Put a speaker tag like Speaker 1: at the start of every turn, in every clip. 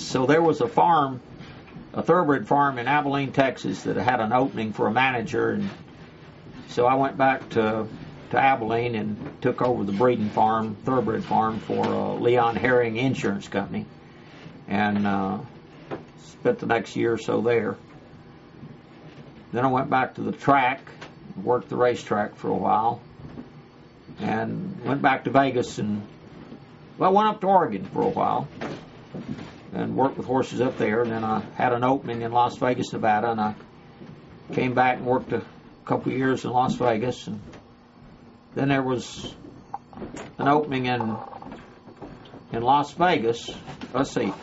Speaker 1: So there was a farm, a thoroughbred farm in Abilene, Texas, that had an opening for a manager, and so I went back to Abilene and took over the breeding farm, thoroughbred farm, for Leon Herring Insurance Company, and spent the next year or so there. Then I went back to the track, worked the racetrack for a while, and went back to Vegas, and went up to Oregon for a while and worked with horses up there. And then I had an opening in Las Vegas, Nevada, and I came back and worked a couple of years in Las Vegas. And then there was an opening in Las Vegas. Let's see.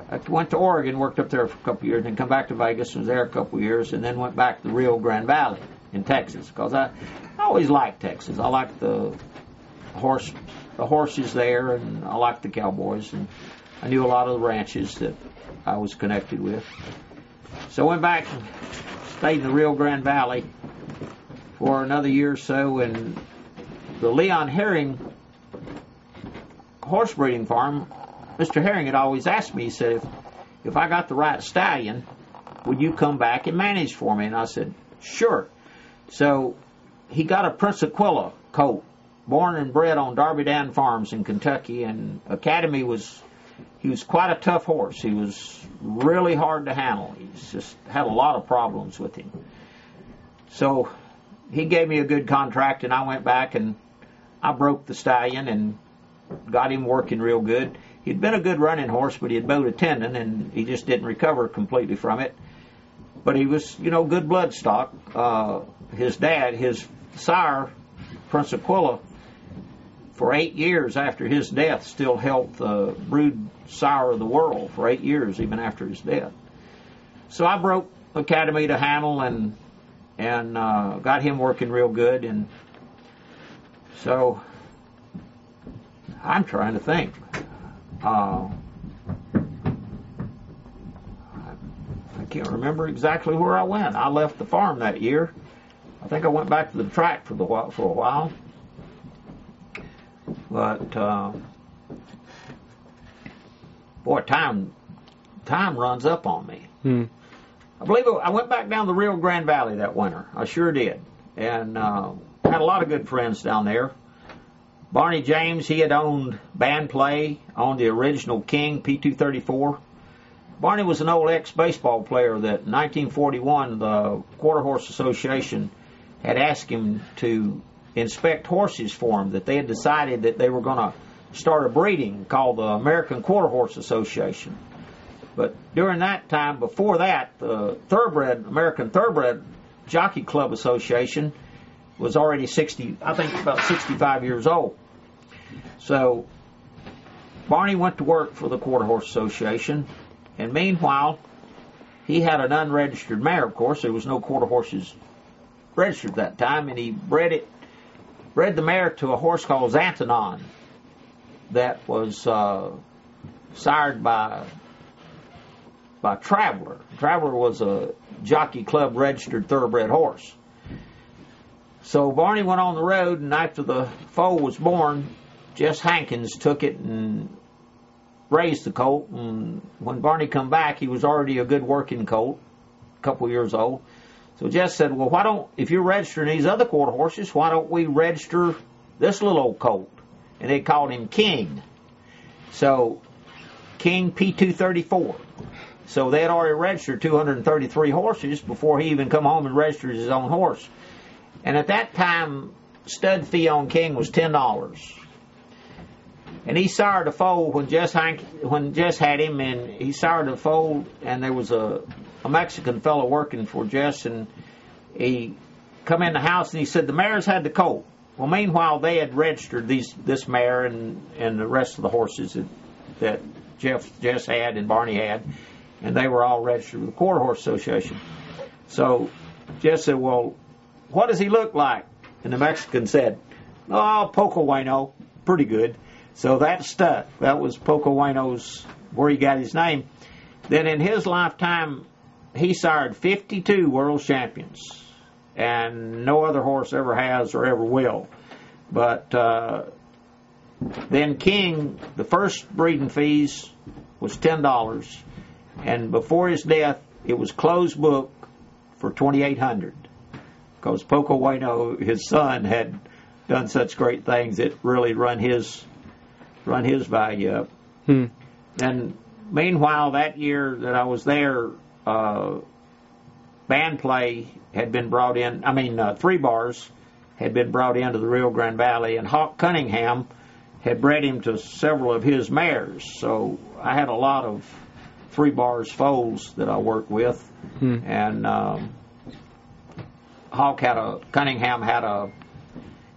Speaker 1: I went to Oregon, worked up there for a couple of years, then come back to Vegas, was there a couple of years, and then went back to the Rio Grande Valley in Texas, because I always liked Texas. I liked the horses there, and I liked the cowboys, and I knew a lot of the ranches that I was connected with. So I went back and stayed in the Rio Grande Valley for another year or so, and the Leon Herring horse breeding farm, Mr. Herring had always asked me, he said, if I got the right stallion, would you come back and manage for me? And I said, sure. So he got a Prince Aquila colt, born and bred on Darby Dan Farms in Kentucky, and Academy he was quite a tough horse. He was really hard to handle. He just had a lot of problems with him. So he gave me a good contract, and I went back and I broke the stallion and got him working real good. He'd been a good running horse, but he had bowed a tendon, and he just didn't recover completely from it. But he was, good blood stock. His dad, his sire, Prince Aquila, for 8 years after his death, still held the brood sire of the world for 8 years, even after his death. So I broke Academy to handle and got him working real good. And so I'm trying to think. I can't remember exactly where I went. I left the farm that year. I think I went back to the track for a while. But boy, time runs up on me. I believe I went back down the Rio Grande Valley that winter. I sure did, and had a lot of good friends down there. Barney James, he had owned Band Play, owned the original King P234. Barney was an old ex-baseball player that in 1941 the Quarter Horse Association had asked him to inspect horses for him, that they had decided that they were going to start a breeding called the American Quarter Horse Association. But during that time, before that, the American Thoroughbred Jockey Club Association was already about 65 years old. So Barney went to work for the Quarter Horse Association, and meanwhile, he had an unregistered mare, of course. There was no quarter horses registered at that time, and he bred the mare to a horse called Xantanon that was sired by Traveler. Traveler was a Jockey Club registered thoroughbred horse. So Barney went on the road, and after the foal was born, Jess Hankins took it and raised the colt. And when Barney come back, he was already a good working colt, a couple years old. So Jess said, well, if you're registering these other quarter horses, why don't we register this little old colt? And they called him King. So King P234. So they had already registered 233 horses before he even come home and registered his own horse. And at that time, stud fee on King was $10. And he sired a foal when Jess had him, and he sired a foal, and there was a Mexican fellow working for Jess, and he come in the house and he said, the mare's had the colt. Well, meanwhile, they had registered this mare and the rest of the horses that Jess had and Barney had, and they were all registered with the Quarter Horse Association. So Jess said, well, what does he look like? And the Mexican said, oh, Poco Bueno, pretty good. So that stuck. That was Poco Bueno's, where he got his name. Then in his lifetime, he sired 52 world champions, and no other horse ever has or ever will. But then King, the first breeding fees was $10, And before his death, it was closed book for 2,800, because Poco Bueno, his son, had done such great things it really run his value up. And meanwhile, that year that I was there, band play had been brought in. I mean, 3 bars had been brought into the Rio Grande Valley, and Hawk Cunningham had bred him to several of his mares. So I had a lot of 3 bars foals that I worked with, and Cunningham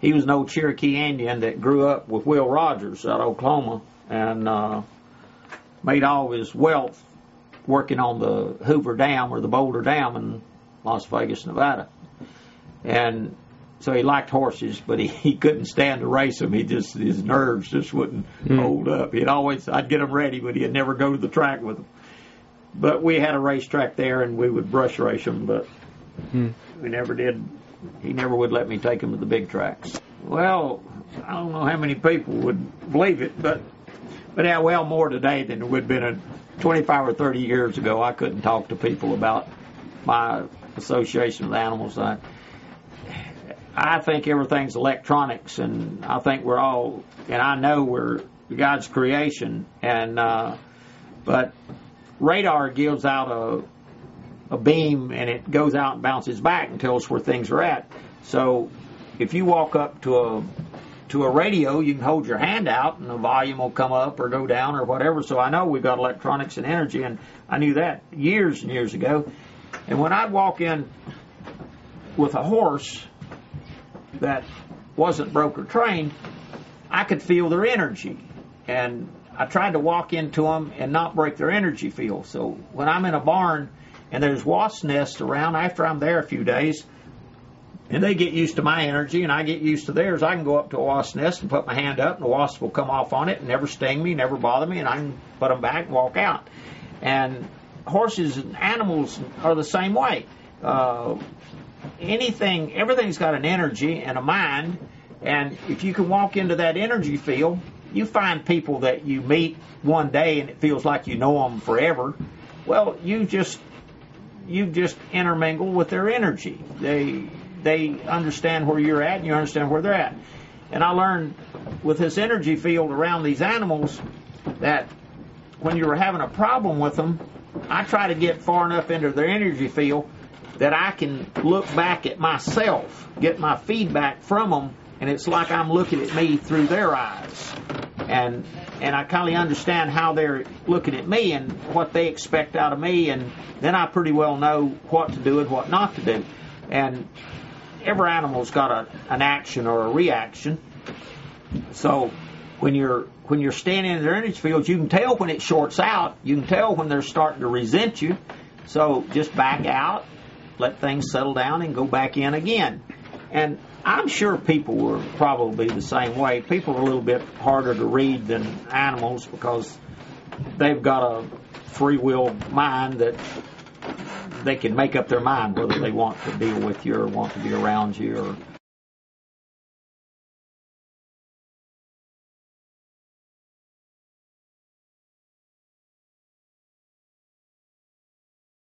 Speaker 1: he was an old Cherokee Indian that grew up with Will Rogers out of Oklahoma, and made all his wealth working on the Hoover Dam or the Boulder Dam in Las Vegas, Nevada. And so he liked horses, but he couldn't stand to race them. His nerves just wouldn't hold up. I'd get them ready, but he'd never go to the track with them. But we had a racetrack there, and we would brush race them, but we never did. He never would let me take him to the big tracks. Well, I don't know how many people would believe it, but yeah, well, more today than it would have been 25 or 30 years ago. I couldn't talk to people about my association with animals. I think everything's electronics, and I think I know we're God's creation, and but radar gives out a beam, and it goes out and bounces back and tells where things are at. So if you walk up to a radio, you can hold your hand out, and the volume will come up or go down or whatever. So I know we've got electronics and energy, and I knew that years and years ago. And when I'd walk in with a horse that wasn't broker trained, I could feel their energy, and I tried to walk into them and not break their energy field. So when I'm in a barn and there's wasp nests around, after I'm there a few days, and they get used to my energy and I get used to theirs, I can go up to a wasp nest and put my hand up, and the wasp will come off on it and never sting me, never bother me, and I can put them back and walk out. And horses and animals are the same way. Everything's got an energy and a mind, and if you can walk into that energy field, you find people that you meet one day and it feels like you know them forever. Well, you just intermingle with their energy. They understand where you're at, and you understand where they're at. And I learned with this energy field around these animals that when you were having a problem with them, I try to get far enough into their energy field that I can look back at myself, get my feedback from them, and it's like I'm looking at me through their eyes. And I kind of understand how they're looking at me and what they expect out of me, and then I pretty well know what to do and what not to do. And every animal's got an action or a reaction. So when you're standing in their energy field, you can tell when it shorts out. You can tell when they're starting to resent you. So just back out, let things settle down, and go back in again. And I'm sure people were probably the same way. People are a little bit harder to read than animals because they've got a free will mind that they can make up their mind whether they want to deal with you or want to be around you or